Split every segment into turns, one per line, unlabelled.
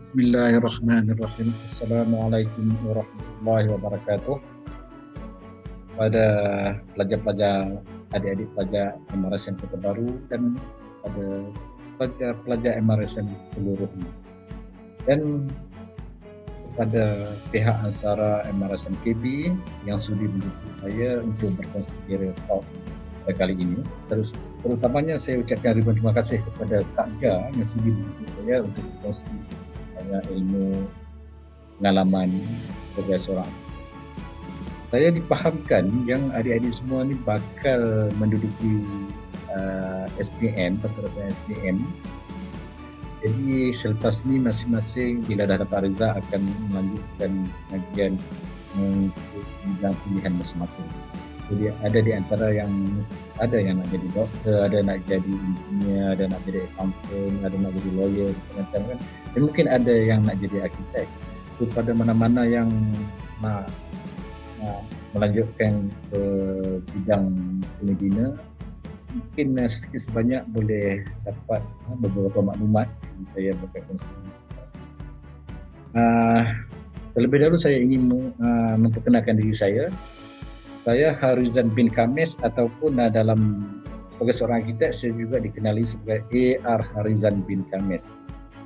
Bismillahirrahmanirrahim. Assalamualaikum warahmatullahi wabarakatuh. Pada pelajar-pelajar, adik-adik pelajar MRSM Kota Baru dan pada pelajar-pelajar MRSM seluruhnya. Dan kepada pihak Ansara MRSM KB yang sudi menjemput saya untuk berkongsi talk pada kali ini. Terutamanya saya ucapkan ribuan terima kasih kepada Kak Ja yang sudi menjemput saya untuk berkongsi ilmu pengalaman sebagai seorang. Saya dipahamkan yang adik-adik semua ni bakal menduduki SPM, pertukaran SPM. Jadi selepas ni masing-masing bila dah dapat result akan melanjutkan pengajian untuk bidang pilihan masing-masing. Jadi ada di antara yang nak jadi doktor, ada nak jadi engineer, ada nak jadi accountant, ada nak jadi lawyer, macam kan. Dan mungkin ada yang nak jadi arkitek. So pada mana-mana yang nak melanjutkan ke bidang seni bina, mungkin sedikit sebanyak boleh dapat beberapa maklumat yang saya berkongsi. Terlebih dahulu saya ingin memperkenalkan diri saya. Saya Harizan bin Khamis ataupun dalam sebagai seorang arkitek saya juga dikenali sebagai AR Harizan bin Khamis.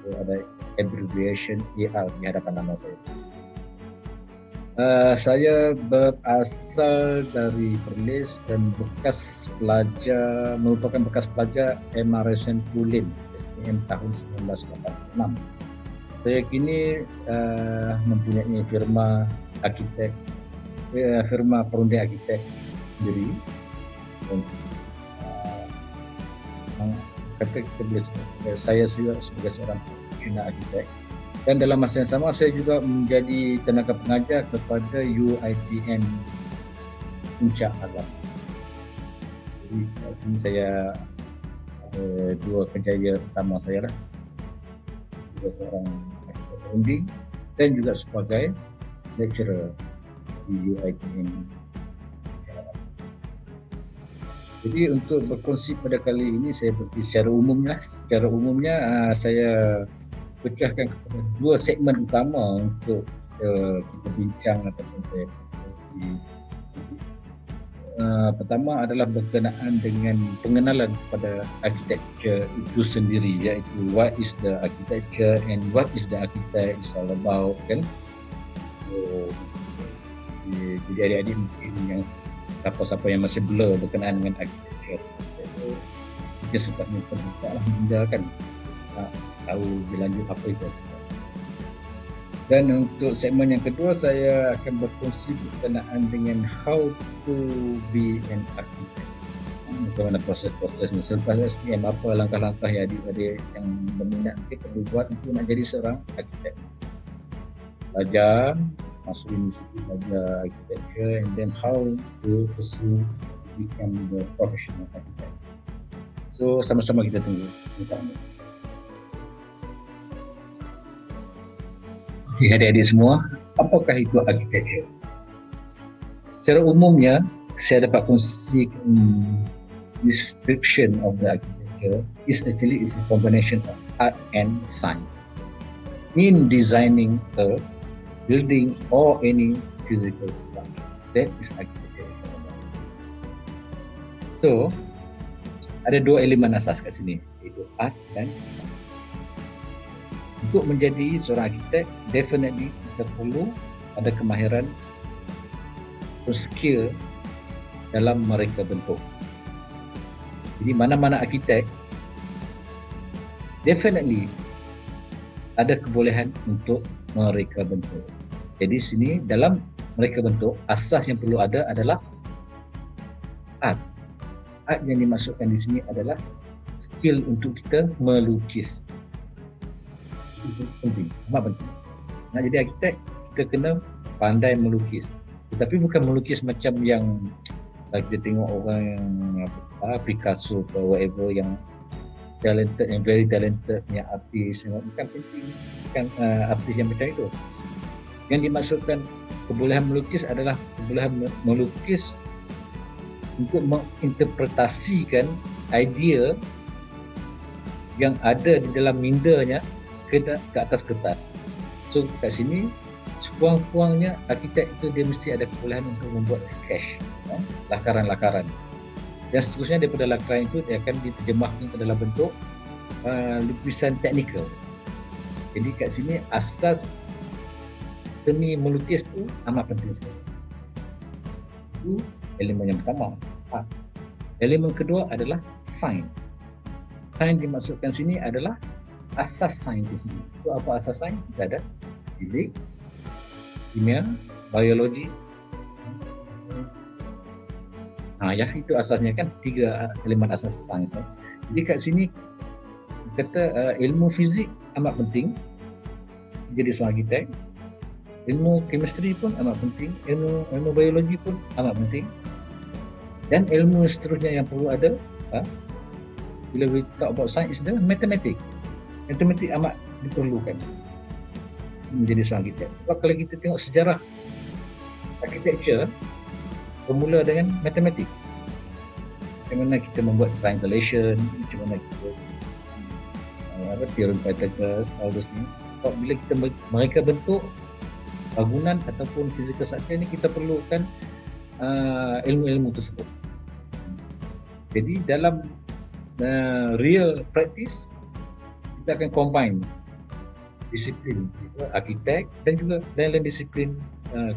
So, ada abbreviation AR di hadapan nama saya. Saya berasal dari Perlis dan merupakan bekas pelajar MRSM Kulim SPM tahun 1986. Saya kini mempunyai firma arkitek, firma perunding arkitek sendiri. Saya juga sebagai seorang pengguna arkitek, dan dalam masa yang sama saya juga menjadi tenaga pengajar kepada UiTM Puncak Alam. Jadi ini saya ada dua kerjaya utama saya lah, sebagai seorang arkitek perunding dan juga sebagai lecturer di UiTM. Jadi untuk berkongsi pada kali ini saya beri secara umumnya saya pecahkan kepada dua segmen utama untuk kita bincang ataupun saya berkongsi. Pertama adalah berkenaan dengan pengenalan kepada architecture itu sendiri, iaitu what is the architecture and what is the architect is all about, kan. Jadi adik-adik mungkin yang siapa-siapa yang masih blur berkenaan dengan architecture, dia sepatutnya terbuka lah kan, tahu berlanjut apa itu. Dan untuk segmen yang kedua saya akan berkongsi berkenaan dengan how to be an architect. Bagaimana proses-prosesnya selepas SPM, apa langkah-langkah yang adik-adik yang berminat perlu buat untuk nak jadi seorang arkitek. Belajar, masuk universiti, belajar architecture, and then how to pursue become the professional architect. So sama-sama kita tunggu ceritanya. Okay, adik-adik semua, apakah itu architecture? Secara umumnya saya dapat kongsikan description of the architecture is a combination of art and science in designing a building or any physical structure. That is architecture. So, ada dua elemen asas kat sini, iaitu art dan science. Untuk menjadi seorang arkitek, definitely kita perlu ada kemahiran atau skill dalam mereka bentuk. Jadi mana-mana arkitek definitely ada kebolehan untuk mereka bentuk. Jadi sini dalam mereka bentuk, asas yang perlu ada adalah art. Art yang dimasukkan di sini adalah skill untuk kita melukis. Itu penting, amat penting. Nak jadi arkitek, kita kena pandai melukis. Tetapi bukan melukis macam yang kita tengok orang yang Picasso atau whatever yang talented, yang very talented, yang artis, bukan penting, bukan artis yang macam itu. Yang dimaksudkan kebolehan melukis adalah kebolehan melukis untuk menginterpretasikan idea yang ada di dalam mindanya ke atas kertas. So kat sini sekurang-kurangnya arkitek itu dia mesti ada kebolehan untuk membuat sketch, lakaran-lakaran. Dan seterusnya daripada lakaran itu dia akan diterjemahkan ke dalam bentuk lukisan teknikal. Jadi kat sini asas seni melukis tu amat penting sekali. Itu elemen yang pertama. Elemen kedua adalah sains. Sains dimaksudkan sini adalah asas sains itu sendiri. So apa asas sains? Kita ada fizik, kimia, biologi. Ya itu asasnya kan, 3 elemen asas sains. Jadi kat sini kata ilmu fizik amat penting jadi seorang arkitek. Ilmu chemistry pun amat penting, ilmu biologi pun amat penting. Dan ilmu seterusnya yang perlu ada bila we talk about science adalah matematik. Matematik amat diperlukan menjadi seorang arkitek. Sebab kalau kita tengok sejarah architecture bermula dengan matematik. Bagaimana kita membuat triangulation, macam mana kita theorem Pythagoras, all those things. Sebab bila mereka bentuk bangunan ataupun fizikal structure ni, kita perlukan ilmu-ilmu tersebut. Jadi dalam real practice kita akan combine disiplin arkitek dan juga dalam disiplin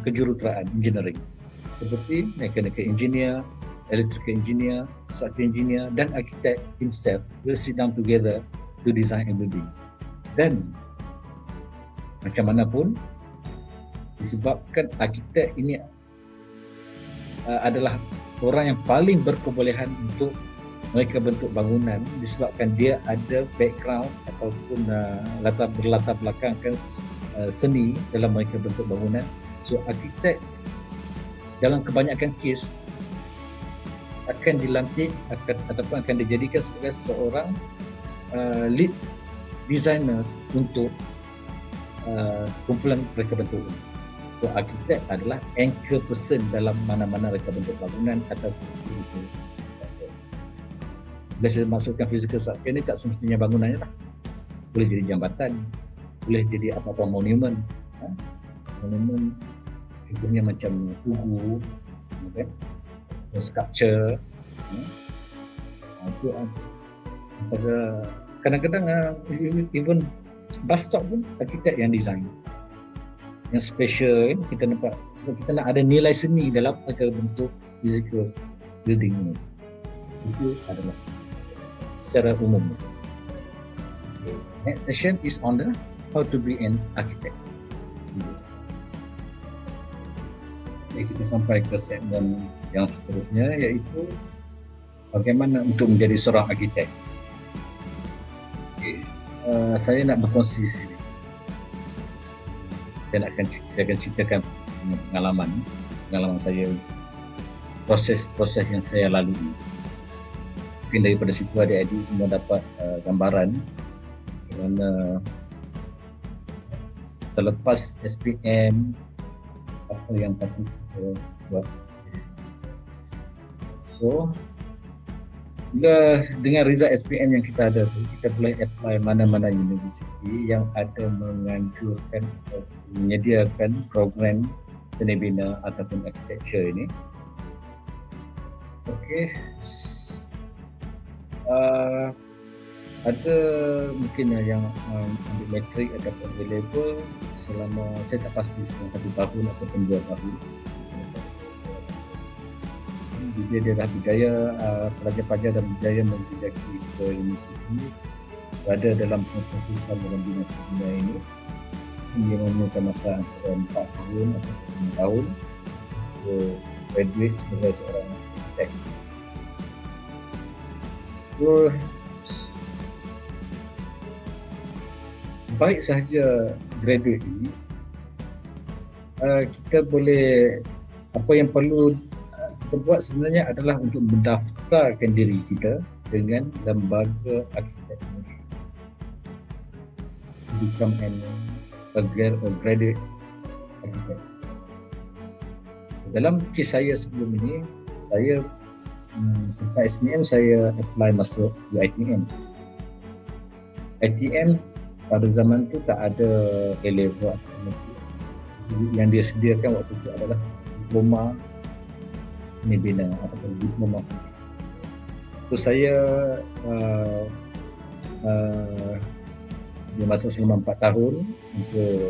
kejuruteraan engineering seperti mechanical engineer, electrical engineer, structural engineer dan arkitek himself will sit down together to design a building. Dan macam mana pun disebabkan arkitek ini adalah orang yang paling berkebolehan untuk mereka bentuk bangunan, disebabkan dia ada background ataupun berlatar belakangkan seni dalam mereka bentuk bangunan. So arkitek dalam kebanyakan kes akan dilantik ataupun akan dijadikan sebagai seorang lead designers untuk kumpulan reka bentuk ini. So arkitek adalah anchor person dalam mana-mana reka bentuk bangunan ataupun physical structure. Bila saya masukkan physical structure ni, tak semestinya bangunannya lah. Boleh jadi jambatan, boleh jadi apa-apa monumen. Monumen contohnya macam tugu, okay? Sculpture. Itu kadang-kadang even bus stop pun arkitek yang design. Yang special kita nampak sebab kita nak ada nilai seni dalam bentuk physical building ini. Itu adalah secara umum. Okay. Next session is on the how to be an architect. Okay, kita sampai ke segmen yang seterusnya, iaitu bagaimana untuk menjadi seorang arkitek. Okay. Saya nak berkongsi di sini. Saya akan ceritakan pengalaman saya, proses yang saya lalui. Mungkin daripada situ adik-adik semua dapat gambaran bagaimana selepas SPM apa yang patut kita buat. So bila dengan result SPM yang kita ada tu, kita boleh apply mana-mana universiti yang ada menganjurkan atau menyediakan program seni bina ataupun architecture ini. Okey, ada mungkin yang ambil matrik ataupun A-level selama, saya tak pasti selama 1 tahun ataupun 2 tahun. Bila dia dah berjaya, pelajar-pelajar dah berjaya menjejaki ke universiti, berada dalam pengetahuan dalam bina seni bina ini, dia memerlukan masa antara 4 tahun atau 5 tahun untuk graduate sebagai seorang arkitek. So sebaik sahaja graduate ini, kita boleh, apa yang perlu kita buat sebenarnya adalah untuk mendaftarkan diri kita dengan lembaga arkitek ini. Become a graduate architect. Dalam kes saya sebelum ini, saya selepas SPM saya apply masuk UiTM. ITM pada zaman itu tak ada A-level. Yang dia sediakan waktu itu adalah diploma seni bina ataupun diploma. So saya di masa selama 4 tahun untuk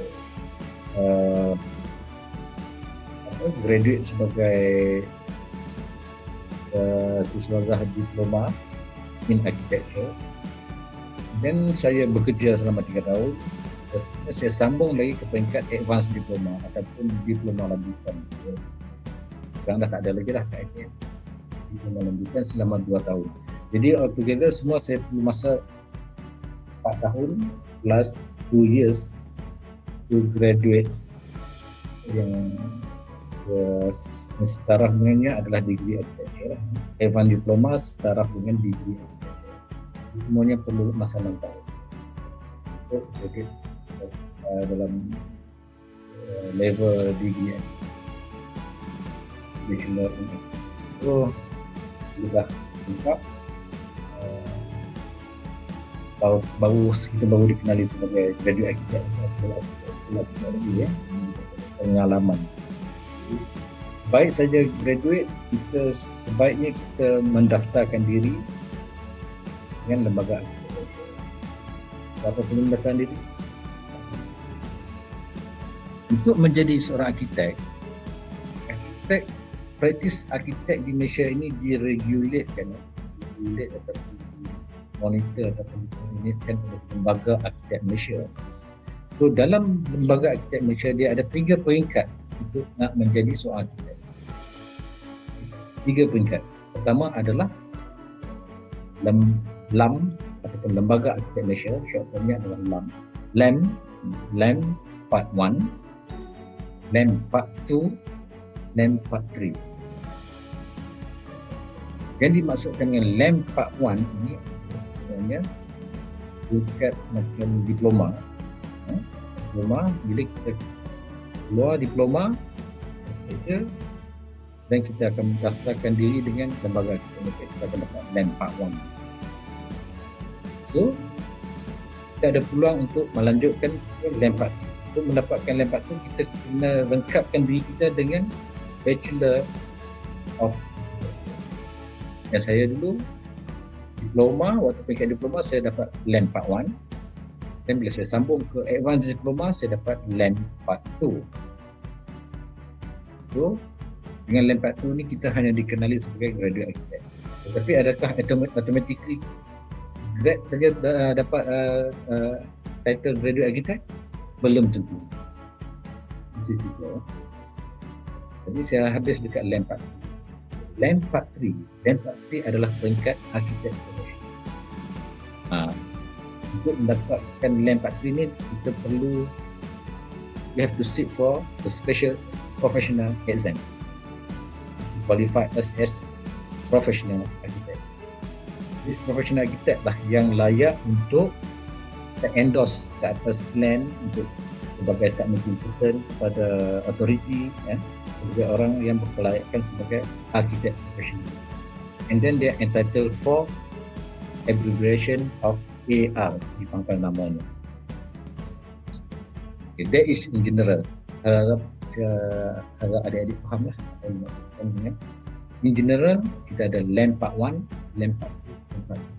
graduate sebagai siswa diploma in architecture, dan saya bekerja selama 3 tahun. Saya sambung lagi ke peringkat advanced diploma ataupun diploma lanjutan. Sekarang dah tak ada lagi lah kaitnya diploma lanjutan selama 2 tahun. Jadi altogether semua saya perlu masa 4 tahun plus 2 years to graduate, yang setara dengannya adalah degree architecture. Advanced diploma setara dengan degree architecture. Semuanya perlu masa 6 tahun. Jadi dalam level degree bachelor itu sudah lengkap. Kita baru dikenali sebagai graduate architect ya, pengalaman. Sebaik saja graduate, sebaiknya kita mendaftarkan diri dengan lembaga architecture. Berapa perlu mendaftarkan diri? Untuk menjadi seorang arkitek, praktis arkitek di Malaysia ini diregulatekan, ataupun monitor ataupun diingatkan oleh lembaga arkitek Malaysia. So dalam lembaga arkitek Malaysia dia ada 3 peringkat untuk nak menjadi seorang arkitek. 3 peringkat. Pertama adalah LAM ataupun Lembaga Arkitek Malaysia, short formnya adalah LAM. LAM Part 1, LAM Part 2, LAM Part 3. Yang dimaksudkan dengan LAM Part 1 ini sebenarnya tingkat macam diploma. Bila kita keluar diploma dan kita akan mendaftarkan diri dengan lembaga kita akan dapat LAM Part 1. So kita ada peluang untuk melanjutkan ke LAM Part 2. Untuk mendapatkan LAM Part 2, kita kena lengkapkan diri kita dengan Bachelor of. Yang saya dulu diploma, waktu peringkat diploma saya dapat LAM Part 1, dan bila saya sambung ke Advanced Diploma saya dapat LAM Part 2. So dengan LAM Part 2 ni kita hanya dikenali sebagai graduate architect. Tetapi adakah automatically grad saja dapat title graduate architect? Belum tentu. Jadi saya habis dekat LAM Part 2. LAM Part 3. LAM Part 3 adalah peringkat arkitek profesional. Untuk mendapatkan LAM Part 3 ni kita perlu, you have to sit for the special professional exam, qualified as professional architect. This professional architect lah yang layak untuk endorse ke atas plan untuk sebagai submitting person kepada authority, ya, sebagai orang yang berkelayakan sebagai architect professional. And then they are entitled for abbreviation of AR, dipangkal namanya. Okay, that is in general. Harap adik-adik faham lah. In general, kita ada LAM Part 1, LAM Part 2, Part 3.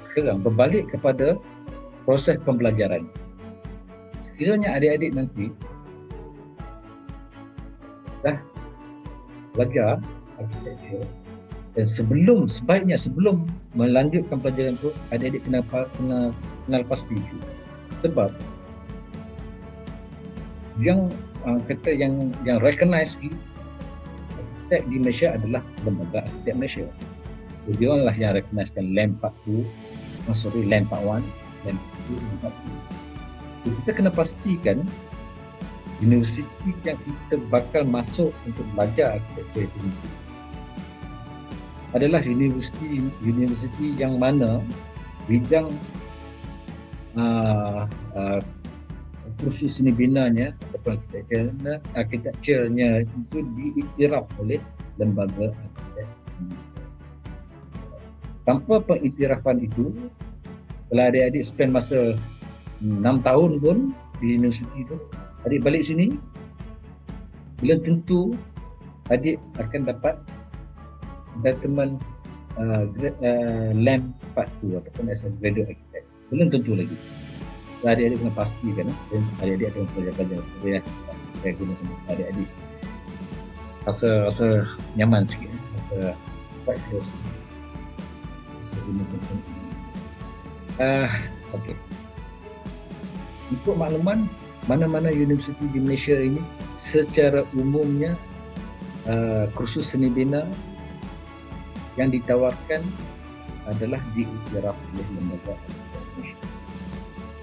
Sekarang berbalik kepada proses pembelajaran. Sekiranya adik-adik nanti dah belajar arkitektur, dan sebaiknya sebelum melanjutkan pelajaran itu, adik-adik kena kenal pasti itu. Sebab yang kata yang recognize arkitek di Malaysia adalah Lembaga Arkitek Malaysia. So dia lah yang recognizekan LAM Part 2, LAM Part 1, LAM Part 2, LAM Part 2. So kita kena pastikan universiti yang kita bakal masuk untuk belajar arkitektur itu adalah universiti yang mana bidang kursus seni binanya ataupun arkitekturnya itu diiktiraf oleh lembaga arkitek. Tanpa pengiktirafan itu, Kalau adik-adik spend masa 6 tahun pun di universiti tu, adik balik sini, belum tentu adik akan dapat entitlement LAMP Part 2 ataupun as a graduate architect. Belum tentu lagi. Adik-adik kena pastikan, dan adik-adik akan pelajar-pelajar saya gunakan masa adik-adik rasa nyaman sikit, rasa quite close. Okey. Untuk makluman, mana-mana universiti di Malaysia ini secara umumnya kursus seni bina yang ditawarkan adalah diiktiraf oleh lembaga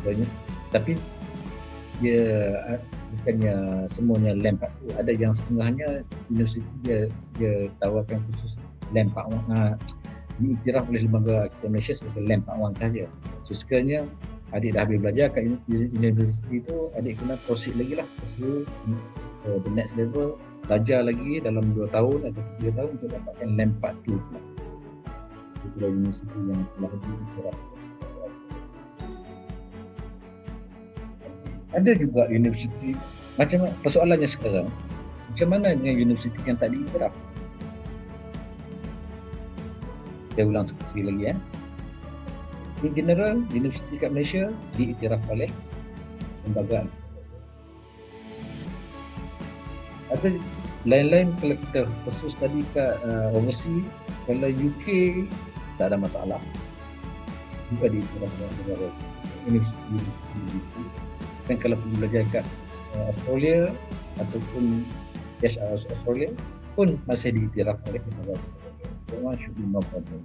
banyak, tapi dia bukannya semuanya LAMP Part 2. Ada yang setengahnya universiti dia tawarkan kursus LAMP Part 1, diiktiraf oleh lembaga kita Malaysia sebagai LAMP Part 1 sahaja. So sekiranya adik dah habis belajar kat universiti tu, adik kena proceed lagi lah pursue the next level, belajar lagi dalam 2 tahun atau 3 tahun untuk dapatkan LAMP Part 2 pula. Itulah universiti yang telah diiktiraf. Ada juga universiti, macam persoalannya sekarang, macam mana dengan universiti yang tak diiktiraf? Saya ulang sekali lagi ya. In general, universiti kat Malaysia diiktiraf oleh lembaga. Ada lain-lain kalau kita khusus tadi kat overseas, kalau UK tak ada masalah. Juga diiktiraf oleh negara universiti. Dan kalau pergi belajar kat Australia ataupun Australia pun masih diiktiraf oleh negara. Semua should be no problem.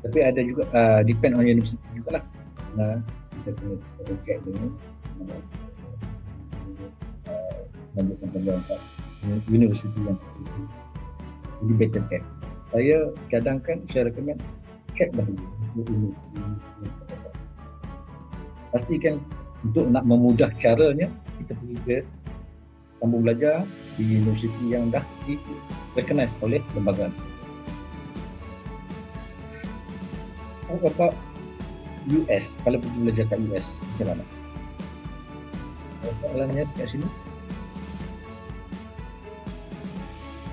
Tapi ada juga depend on university jugalah. Nah, kita kena check dengan lanjutkan pembelajaran kat universiti yang jadi better check. Saya cadangkan, saya recommend check dahulu universiti yang terdekat. Pastikan untuk nak memudah caranya, kita pergi ke sambung belajar di universiti yang dah di-recognize oleh lembaga. Apa US, kalau pergi belajar kat US, macam mana? Soalannya kat sini,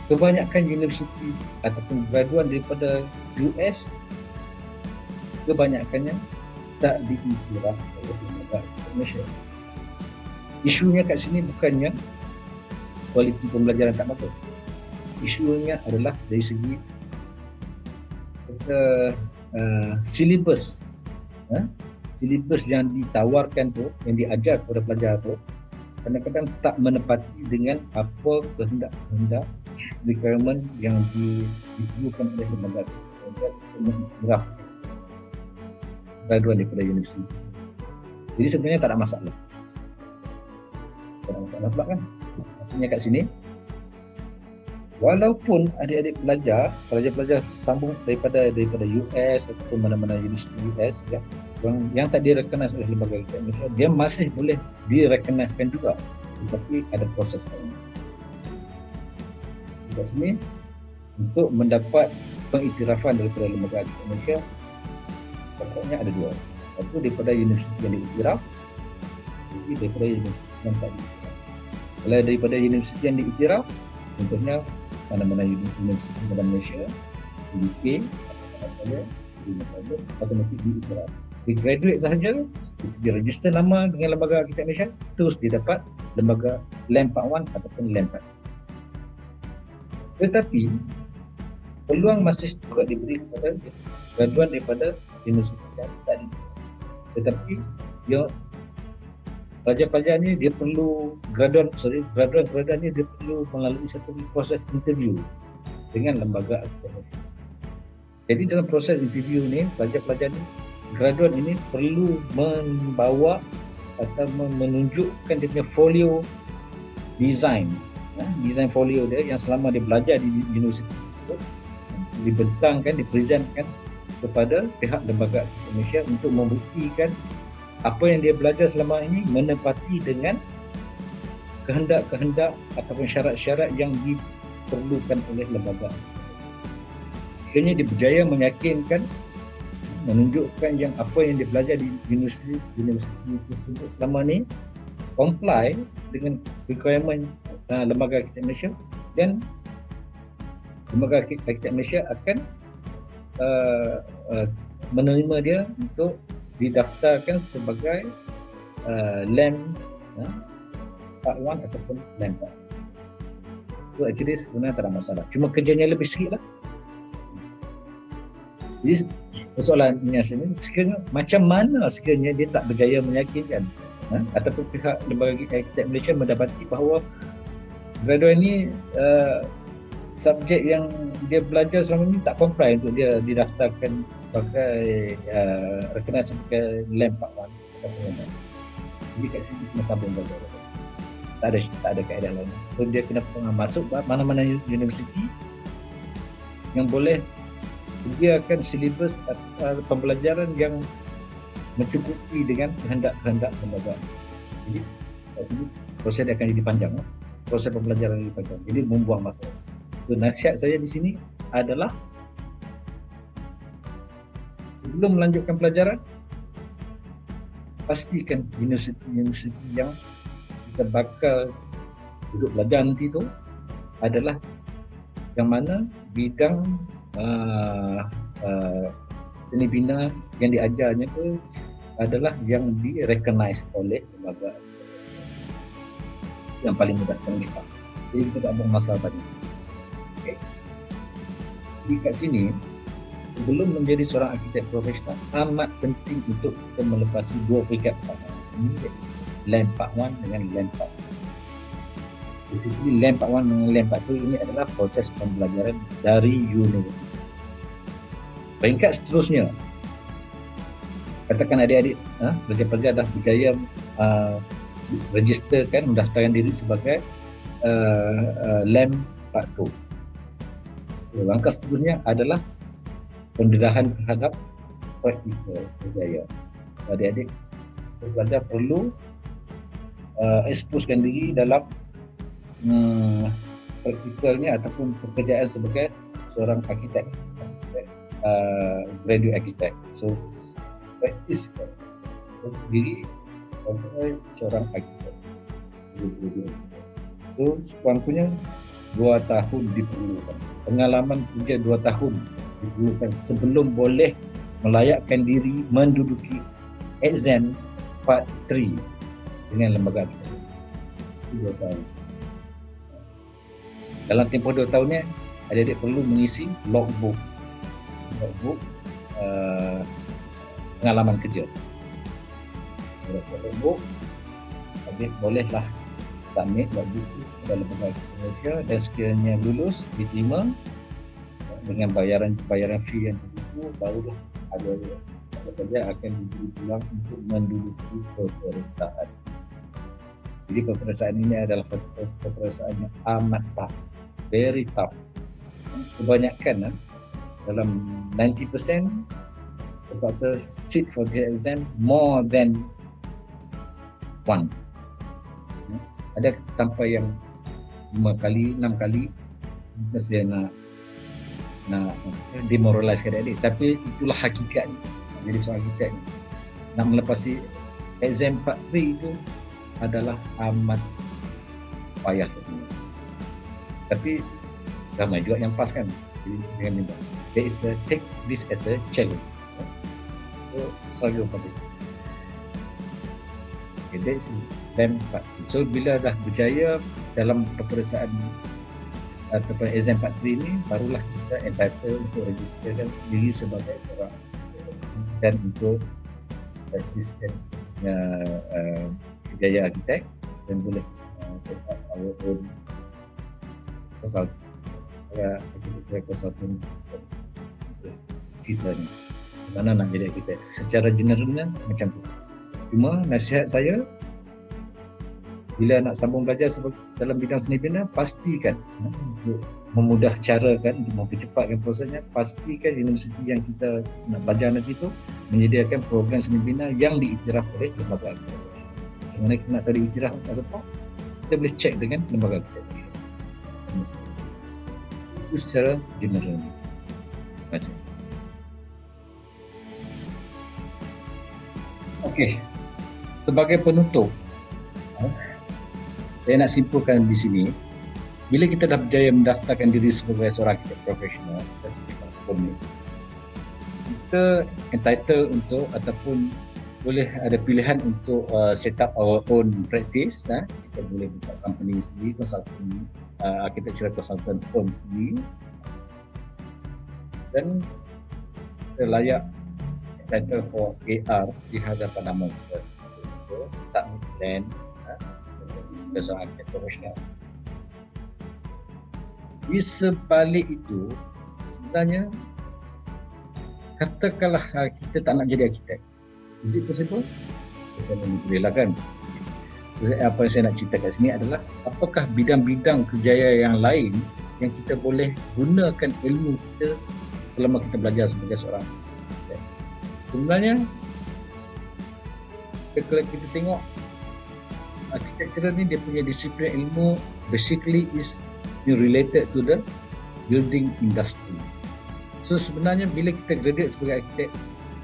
kebanyakan universiti ataupun graduan daripada US, kebanyakannya tak diiktiraf oleh lembaga Malaysia. Isunya kat sini bukannya kualiti pembelajaran tak bagus. Isunya adalah dari segi silibus. Silibus yang ditawarkan tu, yang diajar kepada pelajar tu, kadang-kadang tak menepati dengan apa kehendak requirement yang diperlukan oleh lembaga draft graduan daripada universiti. Jadi sebenarnya tak ada masalah. Tak ada masalah pula kan? Maksudnya kat sini, walaupun adik-adik pelajar sambung daripada US ataupun mana-mana universiti US ya, yang tak direkognize oleh lembaga Malaysia, dia masih boleh direkognizekan juga, tetapi ada proses lain. Di sini untuk mendapat pengiktirafan daripada lembaga Malaysia, pokoknya ada dua. Satu daripada universiti yang diiktiraf, jadi daripada universiti yang tak diiktiraf. Kalau daripada universiti yang diiktiraf, contohnya mana-mana universiti dalam Malaysia, UK, Australia, automatik diiktiraf. Di graduate sahaja, dia register nama dengan lembaga arkitek Malaysia, terus dia dapat lembaga LAMP Part 1 ataupun LAMP Part 2. Tetapi peluang masih juga diberi kepada graduan daripada universiti yang tak diiktiraf. Tetapi dia pelajar-pelajar ni dia perlu graduan ni dia perlu melalui satu proses interview dengan lembaga arkitek. Jadi dalam proses interview ni, pelajar-pelajar ni, graduan ini perlu membawa atau menunjukkan dia punya folio design, design folio dia yang selama dia belajar di universiti tersebut, dibentangkan, dipresentkan kepada pihak lembaga arkitek Malaysia untuk membuktikan apa yang dia belajar selama ini menepati dengan kehendak-kehendak ataupun syarat-syarat yang diperlukan oleh lembaga. Sekiranya dia berjaya meyakinkan menunjukkan yang apa yang dia belajar di universiti tersebut selama ni comply dengan requirement Lembaga Arkitek Malaysia, dan Lembaga Arkitek Malaysia akan menerima dia untuk didaftarkan sebagai LAM Part 1 ataupun LAM Part 2. So actually sebenarnya tak ada masalah, cuma kerjanya lebih sikit lah. Jadi persoalannya sini sekiranya macam mana sekiranya dia tak berjaya meyakinkan ataupun pihak Lembaga Arkitek Malaysia mendapati bahawa graduan ni subjek yang dia belajar selama ni tak comply untuk dia didaftarkan sebagai recognize sebagai LAM Part 1. Jadi kat sini kena sambung belajar. Tak ada kaedah lain. So dia kena masuk mana-mana universiti yang boleh sediakan silibus pembelajaran yang mencukupi dengan kehendak lembaga. Jadi kat sini proses dia akan jadi panjang. Proses pembelajaran jadi panjang. Jadi membuang masa. So, nasihat saya di sini adalah sebelum melanjutkan pelajaran, pastikan universiti yang kita bakal duduk belajar nanti tu adalah yang mana bidang seni bina yang diajarnya tu adalah yang di-recognize oleh lembaga. Yang paling mudah dan kita. Jadi kita tak buang masa banyak. Okay. Jadi kat sini, sebelum menjadi seorang arkitek profesional, amat penting untuk kita melepasi dua peringkat pertama. Ini LAM Part 1 dengan LAM Part 2. Basically LAM Part 1 dengan LAM Part 2 ini adalah proses pembelajaran dari universiti. Peringkat seterusnya, katakan adik-adik pelajar-pelajar dah berjaya registerkan, mendaftarkan diri sebagai LAM Part 2. So, langkah seterusnya adalah pendedahan terhadap praktikal berjaya. Adik-adik pelajar perlu exposekan diri dalam praktikalnya ataupun pekerjaan sebagai seorang arkitek, graduate arkitek. So practice diri sebagai seorang arkitek. So sekurang-kurangnya 2 tahun diperlukan. Pengalaman kerja 2 tahun diperlukan sebelum boleh melayakkan diri menduduki exam Part 3 dengan lembaga arkitek. 2 tahun. Dalam tempoh 2 tahun ni, adik-adik perlu mengisi logbook pengalaman kerja. Logbook, adik bolehlah submit logbook itu dalam lembaga arkitek Malaysia, dan sekiranya lulus diterima dengan bayaran fee yang tertentu, barulah ada pekerja akan diberi peluang untuk menduduki peperiksaan. Jadi peperiksaan ini adalah satu peperiksaan yang amat tough, very tough. Kebanyakan dalam 90% terpaksa sit for the exam more than one. Ada sampai yang 5 kali, 6 kali, saya nak demoralize adik-adik, tapi itulah hakikatnya. Jadi seorang arkitek nak melepasi exam Part 3 itu adalah amat payah sebenarnya. Tapi ramai juga yang pas kan. Jadi dengan mudah. Take this as a challenge. So struggle for it. Okay, that's LAM Part 3. So bila dah berjaya dalam peperiksaan ataupun exam Part 3 ini, barulah kita entitled untuk registerkan diri sebagai seorang dan untuk praktiskan kerjaya arkitek, dan boleh set up our own consultant kita ni mana nak jadi arkitek. Secara generalnya macam tu. Cuma nasihat saya, bila nak sambung belajar dalam bidang seni bina, pastikan untuk memudah carakan, untuk mempercepatkan prosesnya, pastikan universiti yang kita nak belajar nanti itu menyediakan program seni bina yang diiktiraf oleh lembaga arkitek. Mana kita nak tahu diiktiraf atau apa, kita boleh cek dengan lembaga arkitek. Itu secara general. Terima kasih. Okey, sebagai penutup, saya nak simpulkan di sini, bila kita dah berjaya mendaftarkan diri sebagai seorang arkitek profesional sebelum ni, kita entitled untuk ataupun boleh ada pilihan untuk set up our own practice. Kita boleh buka company sendiri, consultant, architectural consultant firm sendiri, dan kita layak entitled for AR di hadapan nama kita. Submit plan sebagai seorang arkitek profesional. Di sebalik itu, sebenarnya katakanlah kita tak nak jadi arkitek, is it possible? Kita boleh lah kan. Apa yang saya nak cerita kat sini adalah apakah bidang-bidang kerjaya yang lain yang kita boleh gunakan ilmu kita selama kita belajar sebagai seorang arkitek. Sebenarnya kalau kita tengok architecture ni, dia punya disiplin ilmu basically is related to the building industry. So sebenarnya bila kita graduate sebagai arkitek,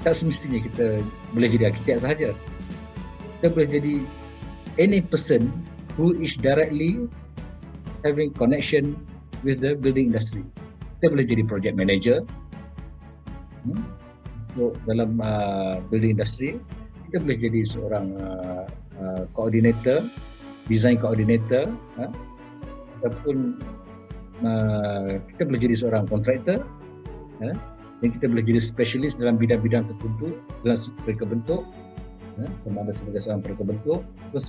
tak semestinya kita boleh jadi arkitek sahaja. Kita boleh jadi any person who is directly having connection with the building industry. Kita boleh jadi project manager dalam building industry. Kita boleh jadi seorang coordinator, design coordinator, ataupun kita boleh jadi seorang kontraktor, dan kita boleh jadi spesialis dalam bidang-bidang tertentu dalam mereka bentuk, sama ada sebagai seorang mereka bentuk, atau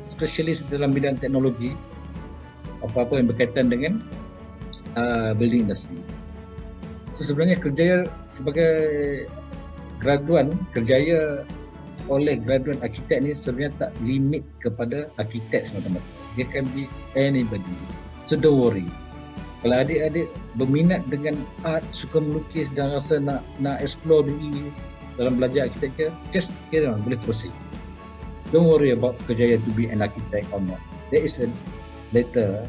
spesialis dalam bidang teknologi, apa-apa yang berkaitan dengan building industry. So sebenarnya kerjaya sebagai graduan, kerjaya oleh graduan arkitek ni sebenarnya tak limit kepada arkitek semata-mata. Dia can be anybody. So don't worry. Kalau adik-adik berminat dengan art, suka melukis dan rasa nak explore diri dalam belajar arkitektur, just kira boleh proceed. Don't worry about kerjaya to be an architect or not. There is a later,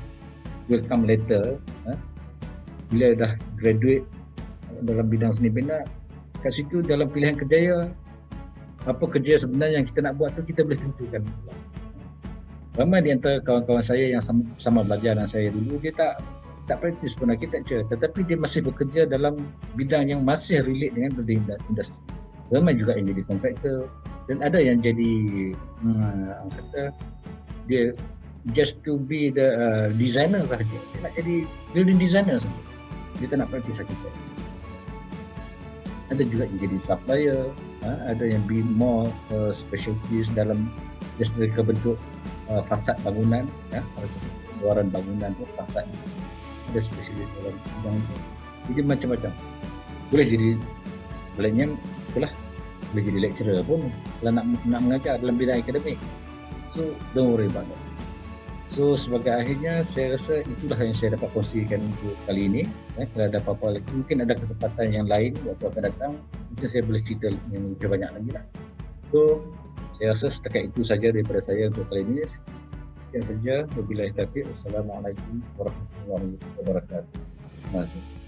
will come later. Bila dah graduate dalam bidang seni bina, kat situ dalam pilihan kerjaya, apa kerja sebenarnya yang kita nak buat tu kita boleh tentukan. Ramai di antara kawan-kawan saya yang sama belajar dengan saya dulu, dia tak praktis pun architecture, tetapi dia masih bekerja dalam bidang yang masih relate dengan building industry. Ramai juga yang jadi kontraktor, dan ada yang jadi kata dia just to be the designer sahaja. Dia nak jadi building designer sahaja. Dia tak nak praktis architect. Ada juga yang jadi supplier, ada yang be more specialties dalam just mereka bentuk fasad bangunan, luaran bangunan tu fasad, ada spesialis dalam bidang itu. Jadi macam-macam. Boleh jadi sebenarnya itulah, boleh jadi lecturer pun kalau nak mengajar dalam bidang akademik. So don't worry about that. So sebagai akhirnya saya rasa itulah yang saya dapat kongsikan untuk kali ini. Kalau ada apa-apa lagi, mungkin ada kesempatan yang lain waktu akan datang, mungkin saya boleh cerita yang lebih banyak lagi lah. So saya rasa setakat itu saja daripada saya untuk kali ini. Sekian saja. Wabillahi taufiq. Wassalamualaikum warahmatullahi wabarakatuh. Terima kasih.